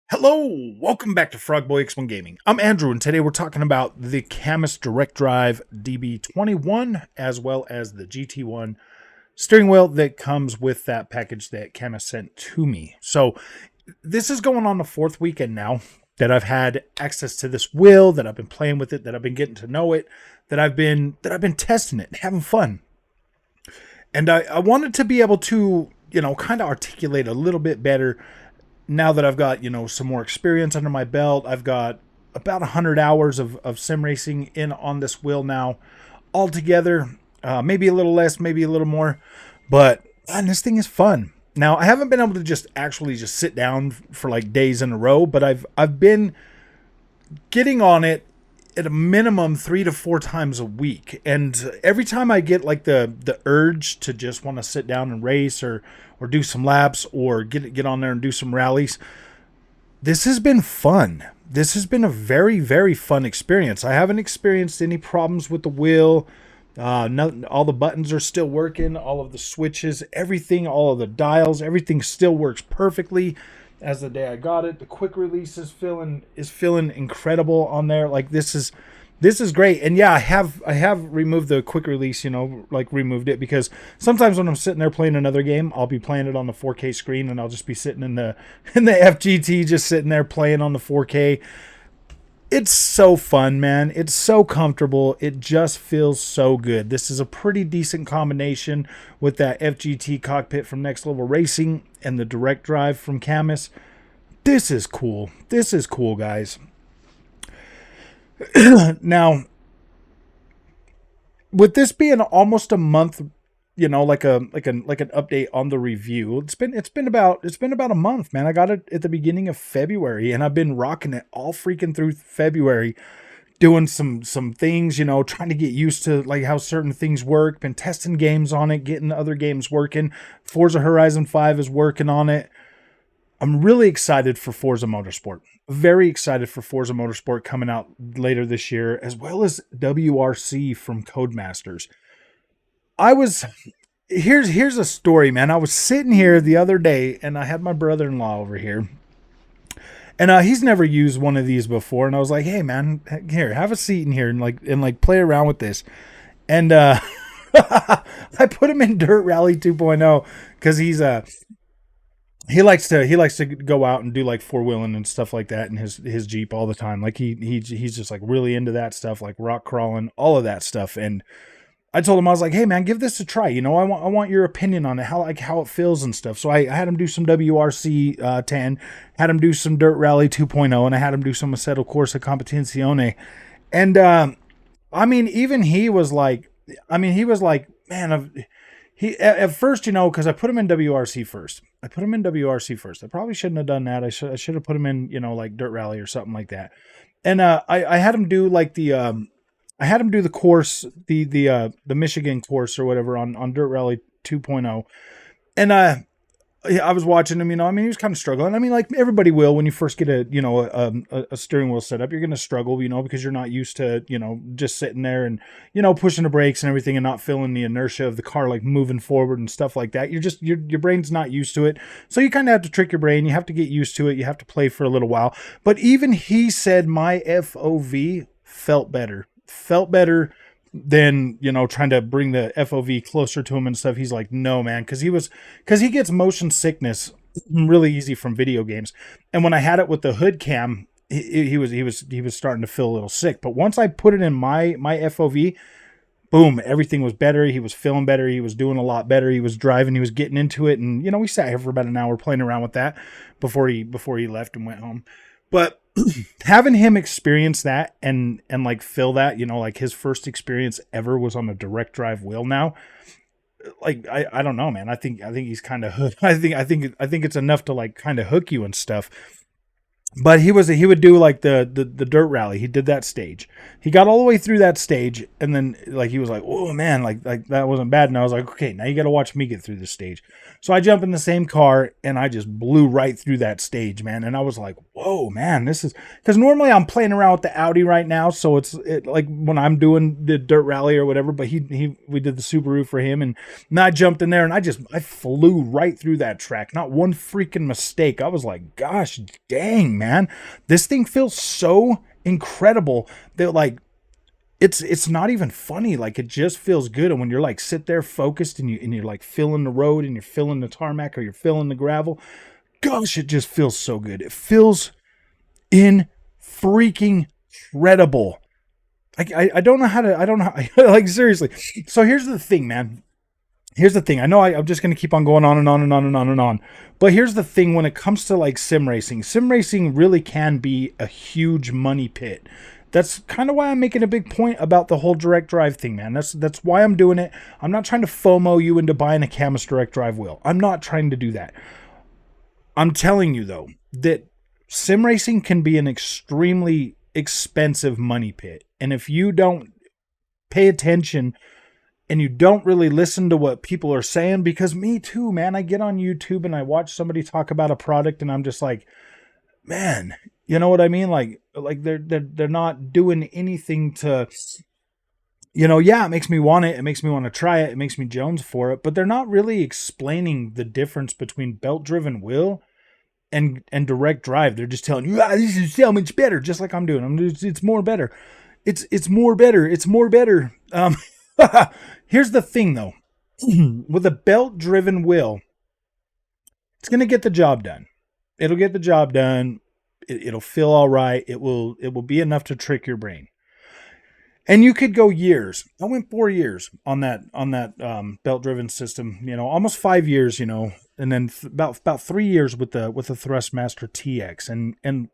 Hello, welcome back to Frogboy X1 Gaming. I'm Andrew, and today we're talking about the CAMMUS Direct Drive DB21 as well as the GT1 steering wheel that comes with that package that CAMMUS sent to me. So this is going on the fourth weekend now that I've had access to this wheel, that I've been playing with it, that I've been getting to know it, that I've been testing it and having fun. And I wanted to be able to, kind of articulate a little bit better now that I've got, some more experience under my belt. I've got about 100 hours of sim racing in on this wheel now altogether. Maybe a little less, maybe a little more. But man, this thing is fun. Now, I haven't been able to just sit down for like days in a row, but I've been getting on it at a minimum 3 to 4 times a week. And every time I get like the urge to just want to sit down and race or do some laps or get on there and do some rallies, this has been fun. This has been a very, very fun experience. I haven't experienced any problems with the wheel. All the buttons are still working. All of the switches, everything, all of the dials, everything still works perfectly as the day I got it. The quick release is feeling incredible on there. Like this is great. And yeah, I have removed the quick release, removed it, because sometimes when I'm sitting there playing another game, I'll be playing it on the 4K screen and I'll just be sitting in the FGT, just sitting there playing on the 4K. It's so fun, man. It's so comfortable. It just feels so good. This is a pretty decent combination with that FGT cockpit from Next Level Racing and the direct drive from CAMMUS. This is cool. This is cool, guys. Now, with this being almost a month, like an update on the review, it's been about a month, man. I got it at the beginning of February, and I've been rocking it all freaking through February, doing some things, trying to get used to like how certain things work. Been testing games on it, getting other games working. Forza Horizon 5 is working on it. I'm really excited for Forza Motorsport. Very excited for Forza Motorsport coming out later this year, as well as WRC from Codemasters. Here's a story, man. I was sitting here the other day, and I had my brother-in-law over here, and he's never used one of these before. And I was like, "Hey, man, here, have a seat in here and play around with this." And I put him in Dirt Rally 2.0 because he likes to go out and do like four-wheeling and stuff like that in his Jeep all the time. Like he's just like really into that stuff, like rock crawling, all of that stuff. And I told him, I was like, "Hey man, give this a try. I want your opinion on it, how it feels and stuff." So I had him do some WRC 10, had him do some Dirt Rally 2.0, and I had him do some Assetto Corsa Competizione. And even he was like, man, he at first, because I put him in WRC first. I probably shouldn't have done that. I should have put him in, like Dirt Rally or something like that. And I had him do like I had him do the course, the Michigan course or whatever on Dirt Rally 2.0. And I was watching him, he was kind of struggling. Like everybody will when you first get a steering wheel set up, you're going to struggle, because you're not used to, just sitting there and, pushing the brakes and everything and not feeling the inertia of the car, like moving forward and stuff like that. Your brain's not used to it. So you kind of have to trick your brain. You have to get used to it. You have to play for a little while. But even he said my FOV felt better than, trying to bring the FOV closer to him and stuff. He's like, "No, man," because he gets motion sickness really easy from video games. And when I had it with the hood cam, he was starting to feel a little sick. But once I put it in my FOV, boom, everything was better. He was feeling better. He was doing a lot better. He was driving. He was getting into it. And we sat here for about an hour playing around with that before he left and went home. But having him experience that and like feel that, like his first experience ever was on a direct drive wheel now. Like, I don't know, man. I think he's kind of hooked. I think it's enough to like kind of hook you and stuff. But he would do like the Dirt Rally. He did that stage. He got all the way through that stage, and then like he was like, "Oh man, like that wasn't bad." And I was like, "Okay, now you got to watch me get through this stage." So I jump in the same car and I just blew right through that stage, man. And I was like, whoa, man, this is because normally I'm playing around with the Audi right now, so like when I'm doing the dirt rally or whatever. But we did the Subaru for him, and I jumped in there and I flew right through that track, not one freaking mistake. I was like, gosh, dang, man, this thing feels so incredible that like it's not even funny. Like it just feels good. And when you're like sit there focused and you're like feeling the road and you're feeling the tarmac or you're feeling the gravel, gosh, it just feels so good. It feels in freaking incredible. I don't know how to, I don't know, like seriously. So here's the thing, man. Here's the thing. I know I'm just going to keep on going on and on and on and on and on. But here's the thing when it comes to like sim racing really can be a huge money pit. That's kind of why I'm making a big point about the whole direct drive thing, man. That's why I'm doing it. I'm not trying to FOMO you into buying a CAMMUS direct drive wheel. I'm not trying to do that. I'm telling you though that sim racing can be an extremely expensive money pit. And if you don't pay attention and you don't really listen to what people are saying, because me too, man, I get on YouTube and I watch somebody talk about a product and I'm just like, man, you know what I mean? Like they're not doing anything to, yeah, it makes me want it. It makes me want to try it. It makes me Jones for it, but they're not really explaining the difference between belt driven wheel and direct drive. They're just telling you, this is so much better, just like I'm doing. It's more better. It's more better. It's more better. Here's the thing though, with a belt driven wheel, it's going to get the job done. It'll get the job done. It'll feel all right. It will be enough to trick your brain. And you could go years. I went 4 years on that belt driven system, almost 5 years, and then about 3 years with the Thrustmaster TX. And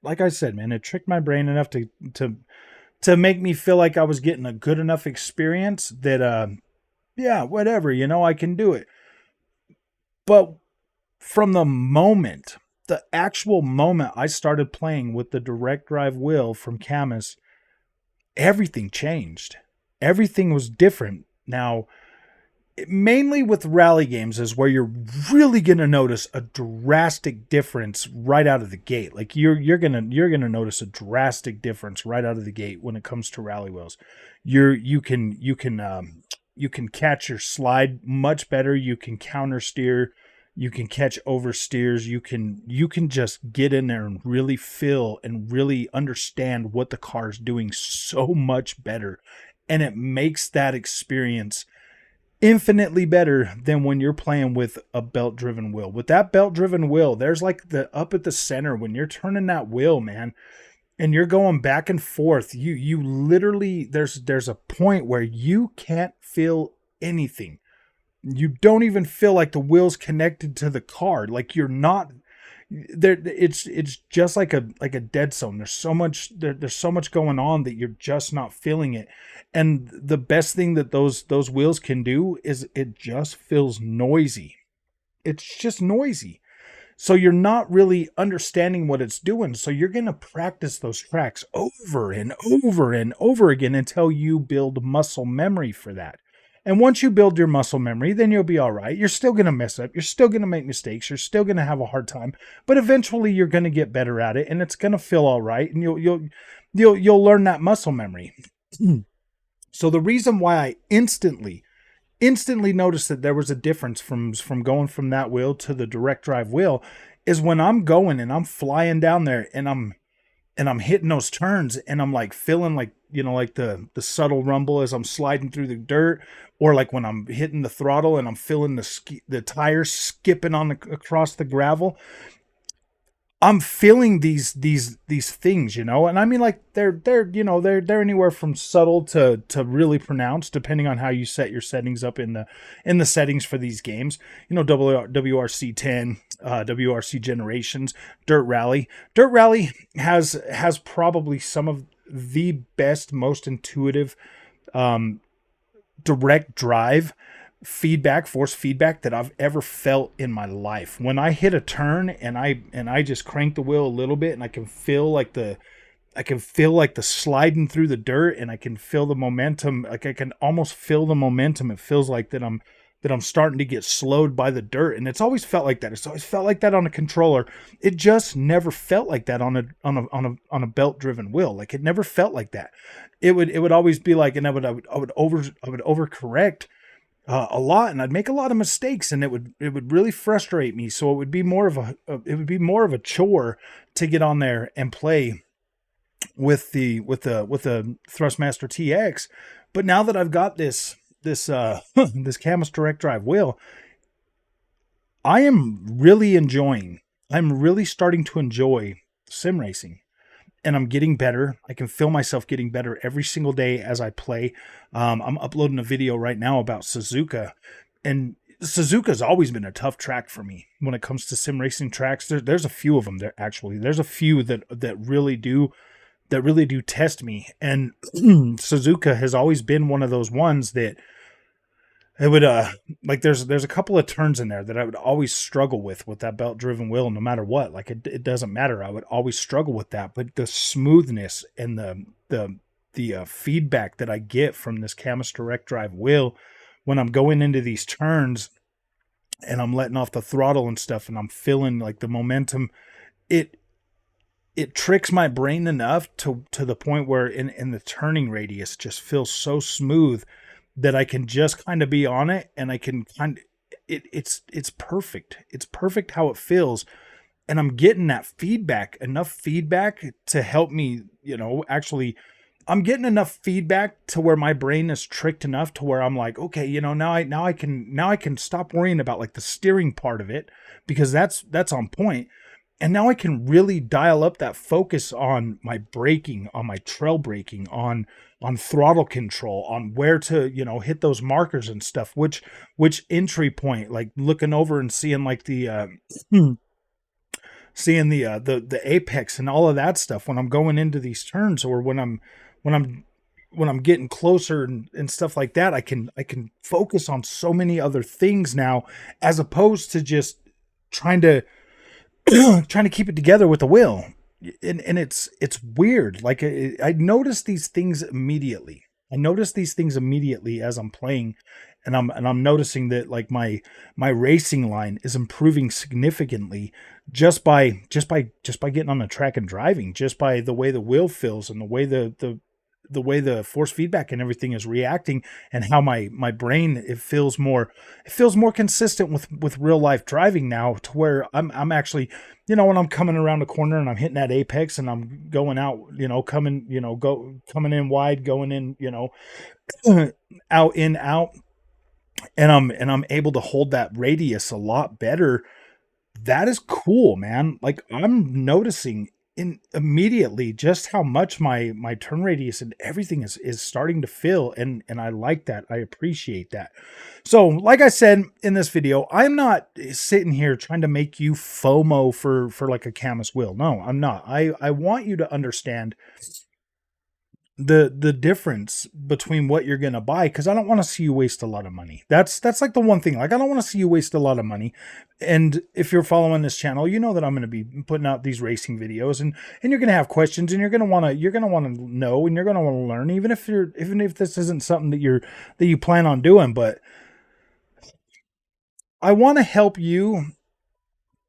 like I said, man, it tricked my brain enough to make me feel like I was getting a good enough experience that, yeah, whatever, I can do it. But from the actual moment I started playing with the direct drive wheel from CAMMUS, everything changed. Everything was different. Now, mainly with rally games is where you're really going to notice a drastic difference right out of the gate. Like you're going to notice a drastic difference right out of the gate when it comes to rally wheels. You can catch your slide much better. You can counter steer. You can catch oversteers. You can just get in there and really feel and really understand what the car is doing so much better. And it makes that experience infinitely better than when you're playing with a belt driven wheel. With that belt driven wheel, there's like the up at the center when you're turning that wheel, man, and you're going back and forth. You literally, there's a point where you can't feel anything. You don't even feel like the wheel's connected to the car. Like you're not there. It's just like a dead zone. There's so much going on that you're just not feeling it. And the best thing that those wheels can do is it just feels noisy. It's just noisy. So you're not really understanding what it's doing. So you're going to practice those tracks over and over and over again until you build muscle memory for that. And once you build your muscle memory, then you'll be all right. You're still going to mess up. You're still going to make mistakes. You're still going to have a hard time, but eventually you're going to get better at it and it's going to feel all right. And you'll learn that muscle memory. So the reason why I instantly noticed that there was a difference from going from that wheel to the direct drive wheel is when I'm going and I'm flying down there and I'm hitting those turns and I'm like feeling like, like the subtle rumble as I'm sliding through the dirt, or like when I'm hitting the throttle and I'm feeling the tires skipping across the gravel. I'm feeling these things, and I mean, like they're anywhere from subtle to really pronounced, depending on how you set your settings up in the settings for these games. WRC 10, WRC Generations, Dirt Rally. Dirt Rally has probably some of the best, most intuitive direct drive force feedback that I've ever felt in my life. When I hit a turn and I just crank the wheel a little bit and I can feel like the sliding through the dirt and I can feel the momentum. Like I can almost feel the momentum. It feels like that I'm that I'm starting to get slowed by the dirt. And it's always felt like that. It's always felt like that on a controller. It just never felt like that on a belt driven wheel. Like it never felt like that. It would always be like, and I would overcorrect a lot, and I'd make a lot of mistakes, and it would really frustrate me. So it would be more of a chore to get on there and play with the Thrustmaster TX. But now that I've got this this CAMMUS direct drive wheel, I'm really starting to enjoy sim racing, and I'm getting better. I can feel myself getting better every single day as I play. I'm uploading a video right now about Suzuka, and Suzuka's always been a tough track for me when it comes to sim racing tracks. There's a few of them there, actually. There's a few that really do test me, and Suzuka has always been one of those ones that it would like there's a couple of turns in there that I would always struggle with that belt driven wheel, no matter what. Like it doesn't matter. I would always struggle with that. But the smoothness and the feedback that I get from this CAMMUS direct drive wheel when I'm going into these turns and I'm letting off the throttle and stuff, and I'm feeling like the momentum, it tricks my brain enough to the point where in the turning radius just feels so smooth that I can just kind of be on it, and I can it's perfect. It's perfect how it feels. And I'm getting that feedback, enough feedback to help me, actually, I'm getting enough feedback to where my brain is tricked enough to where I'm like, okay, now I can stop worrying about like the steering part of it, because that's on point. And now I can really dial up that focus on my braking, on my trail braking, on throttle control, on where to, hit those markers and stuff, which entry point, like looking over and seeing like the apex and all of that stuff when I'm going into these turns, or when I'm getting closer and stuff like that. I can focus on so many other things now, as opposed to just trying to keep it together with the wheel. And it's weird. Like I notice these things immediately. As I'm playing, and I'm noticing that like my racing line is improving significantly just by getting on the track and driving, just by the way the wheel feels and the way the force feedback and everything is reacting, and how my brain, it feels more consistent with real life driving now, to where I'm actually, when I'm coming around a corner and I'm hitting that apex and I'm going out, coming in wide, going in, out in out, and I'm able to hold that radius a lot better. That is cool, man. Like I'm noticing immediately just how much my turn radius and everything is starting to feel, and I like that. I appreciate that. So like I said in this video, I'm not sitting here trying to make you FOMO for like a CAMMUS wheel. No, I'm not. I want you to understand the difference between what you're going to buy, because I don't want to see you waste a lot of money. That's like the one thing. Like I don't want to see you waste a lot of money. And if you're following this channel, you know that I'm going to be putting out these racing videos, and you're going to have questions, and you're going to want to know, and you're going to want to learn, even if this isn't something that you plan on doing. But I want to help you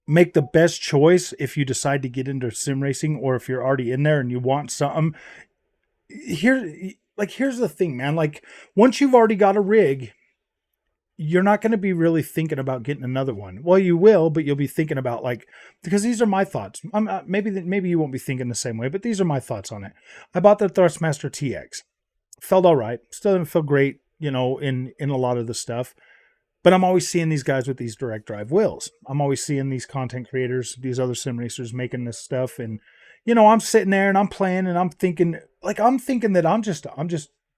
make the best choice if you decide to get into sim racing, or if you're already in there and you want something. Here's the thing, man. Like once you've already got a rig, you're not going to be really thinking about getting another one. Well, you will, but you'll be thinking about, like, because these are my thoughts. Maybe you won't be thinking the same way, but these are my thoughts on it. I bought the Thrustmaster TX. Felt all right. Still didn't feel great, in a lot of the stuff. But I'm always seeing these guys with these direct drive wheels. I'm always seeing these content creators, these other sim racers making this stuff, and I'm sitting there and I'm playing and I'm thinking that I'm just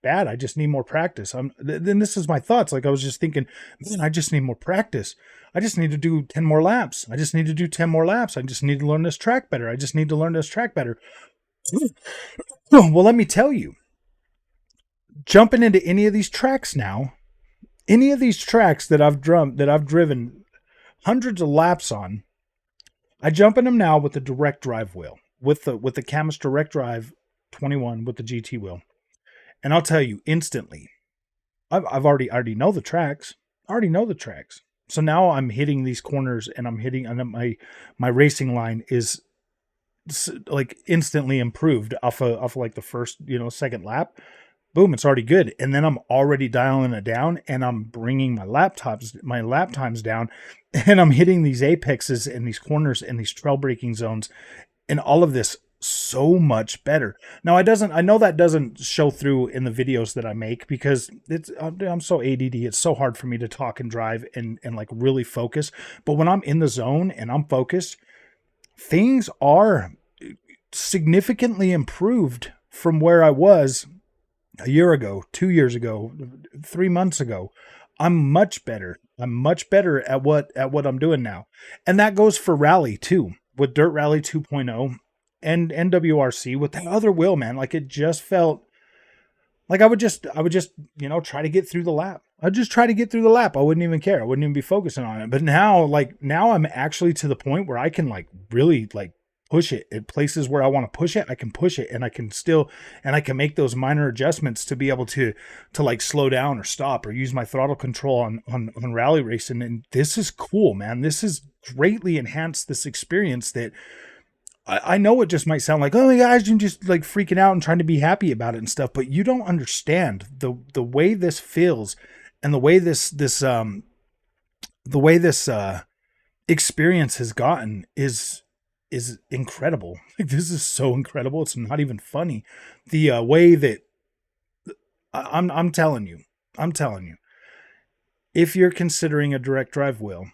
bad. I just need more practice. Then this is my thoughts. Like I was just thinking, man, I just need more practice. I just need to do 10 more laps. I just need to do 10 more laps. I just need to learn this track better. Well, let me tell you, jumping into any of these tracks now, any of these tracks that I've driven hundreds of laps on, I jump in them now with the direct drive wheel, with the CAMMUS direct drive 21 with the GT wheel. And I'll tell you instantly, I already know the tracks. I already know the tracks. So now I'm hitting these corners and I'm hitting, and my racing line is like instantly improved off of like the first, second lap. Boom, it's already good. And then I'm already dialing it down, and I'm bringing my lap times down, and I'm hitting these apexes and these corners and these trail braking zones and all of this so much better. Now I know that doesn't show through in the videos that I make because I'm so ADD. It's so hard for me to talk and drive and like really focus. But when I'm in the zone and I'm focused, things are significantly improved from where I was a year ago, 2 years ago, 3 months ago. I'm much better. I'm much better at what I'm doing now. And that goes for rally too, with Dirt Rally 2.0 and NWRC with that other wheel, man. Like it just felt like I would just, try to get through the lap. I'd just try to get through the lap. I wouldn't even care. I wouldn't even be focusing on it. But now I'm actually to the point where I can like really like push it at places where I want to push it. I can push it, and I can make those minor adjustments to be able to like slow down or stop or use my throttle control on rally racing. And this is cool, man. This has greatly enhanced this experience that I know it just might sound like, oh my gosh, you're just like freaking out and trying to be happy about it and stuff, but you don't understand the way this feels and the way this experience has gotten is incredible. Like this is so incredible. It's not even funny. The way that I'm telling you, if you're considering a direct drive wheel,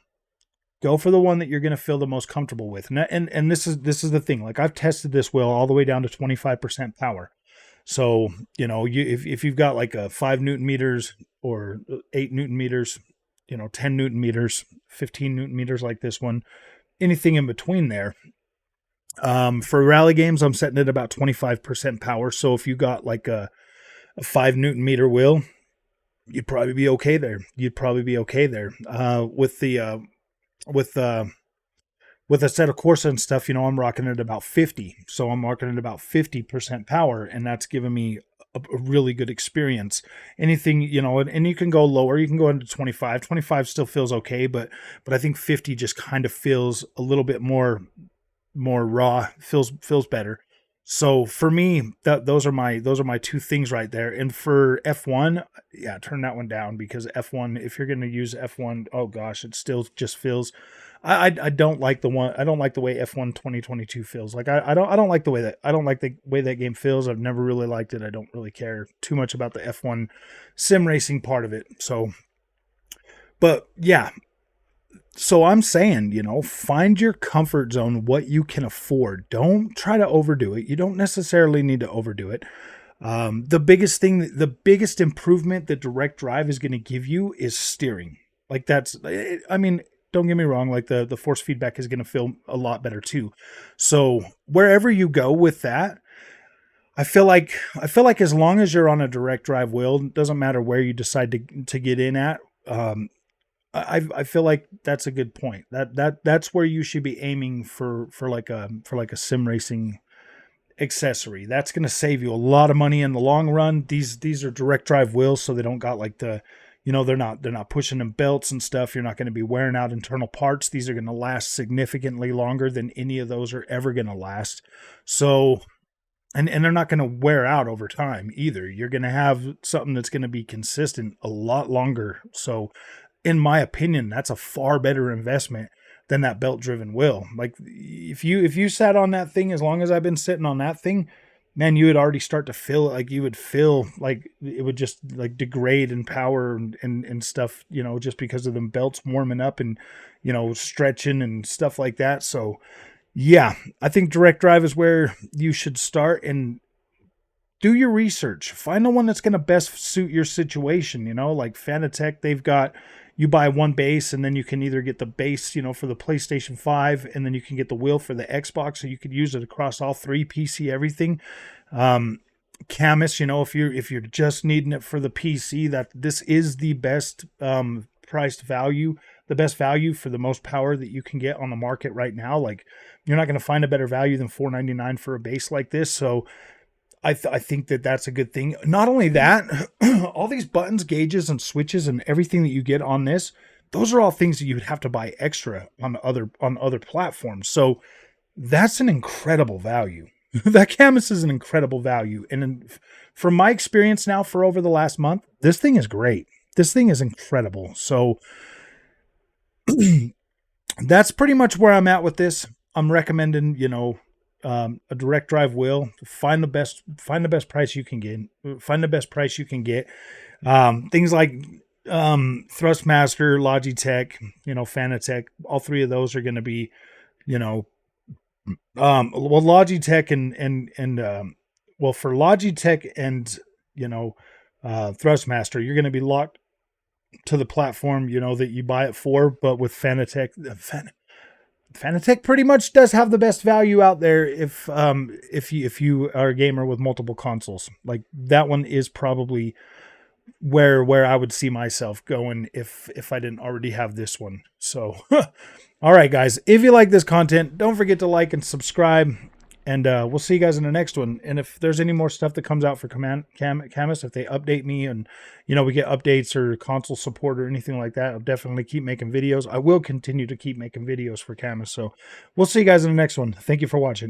go for the one that you're going to feel the most comfortable with. And this is the thing. Like I've tested this wheel all the way down to 25% power. So, if you've got like a 5 Newton meters or 8 Newton meters, 10 Newton meters, 15 Newton meters like this one, anything in between there. For rally games, I'm setting it about 25% power. So if you got like a 5 Newton meter wheel, you'd probably be okay there. With a set of Corsa and stuff, I'm rocking it about 50. So I'm rocking it about 50% power, and that's giving me a really good experience. Anything, and you can go lower, you can go into 25. 25 still feels okay, but I think 50 just kind of feels a little bit more raw, feels better. So for me, those are my two things right there. And for F1, yeah, turn that one down, because F1, if you're going to use F1, oh gosh, it still just feels. I don't like the one. I don't like the way F1 2022 feels. Like I don't like the way that game feels. I've never really liked it. I don't really care too much about the F1 sim racing part of it. So, but yeah. So I'm saying, find your comfort zone, what you can afford. Don't try to overdo it. You don't necessarily need to overdo it. The biggest improvement that direct drive is going to give you is steering. Like don't get me wrong. Like the force feedback is going to feel a lot better too. So wherever you go with that, I feel like as long as you're on a direct drive wheel, it doesn't matter where you decide to get in at. I feel like that's a good point. That's where you should be aiming for like a sim racing accessory. That's going to save you a lot of money in the long run. These are direct drive wheels, so they don't got like the, they're not pushing in belts and stuff. You're not going to be wearing out internal parts. These are going to last significantly longer than any of those are ever going to last. So, and they're not going to wear out over time either. You're going to have something that's going to be consistent a lot longer. So, in my opinion, that's a far better investment than that belt driven wheel. Like if you sat on that thing, as long as I've been sitting on that thing, man, you would already start to feel like you would feel like it would just like degrade in power and stuff, just because of them belts warming up and, stretching and stuff like that. So yeah, I think direct drive is where you should start, and do your research. Find the one that's going to best suit your situation. Like Fanatec, they've got, you buy one base and then you can either get the base, for the PlayStation 5, and then you can get the wheel for the Xbox, so you could use it across all three, PC, everything. CAMMUS, if you're just needing it for the PC, that this is the best priced value, the best value for the most power that you can get on the market right now. Like you're not going to find a better value than $499 for a base like this. So I think that that's a good thing. Not only that, all these buttons, gauges, and switches, and everything that you get on this, those are all things that you would have to buy extra on other platforms. So that's an incredible value. That CAMMUS is an incredible value, and from my experience now for over the last month, this thing is great. This thing is incredible. So that's pretty much where I'm at with this. I'm recommending, a direct drive wheel. Find the best price you can get. Find the best price you can get. Things like Thrustmaster, Logitech, Fanatec. All three of those are going to be, Logitech for Logitech and Thrustmaster, you're going to be locked to the platform that you buy it for. But with Fanatec, Fanatec pretty much does have the best value out there if you are a gamer with multiple consoles. Like, that one is probably where I would see myself going if I didn't already have this one. So all right, guys, if you like this content, don't forget to like and subscribe, and we'll see you guys in the next one. And if there's any more stuff that comes out for CAMMUS, if they update me and we get updates or console support or anything like that, I'll definitely keep making videos. I will continue to keep making videos for CAMMUS. So we'll see you guys in the next one. Thank you for watching.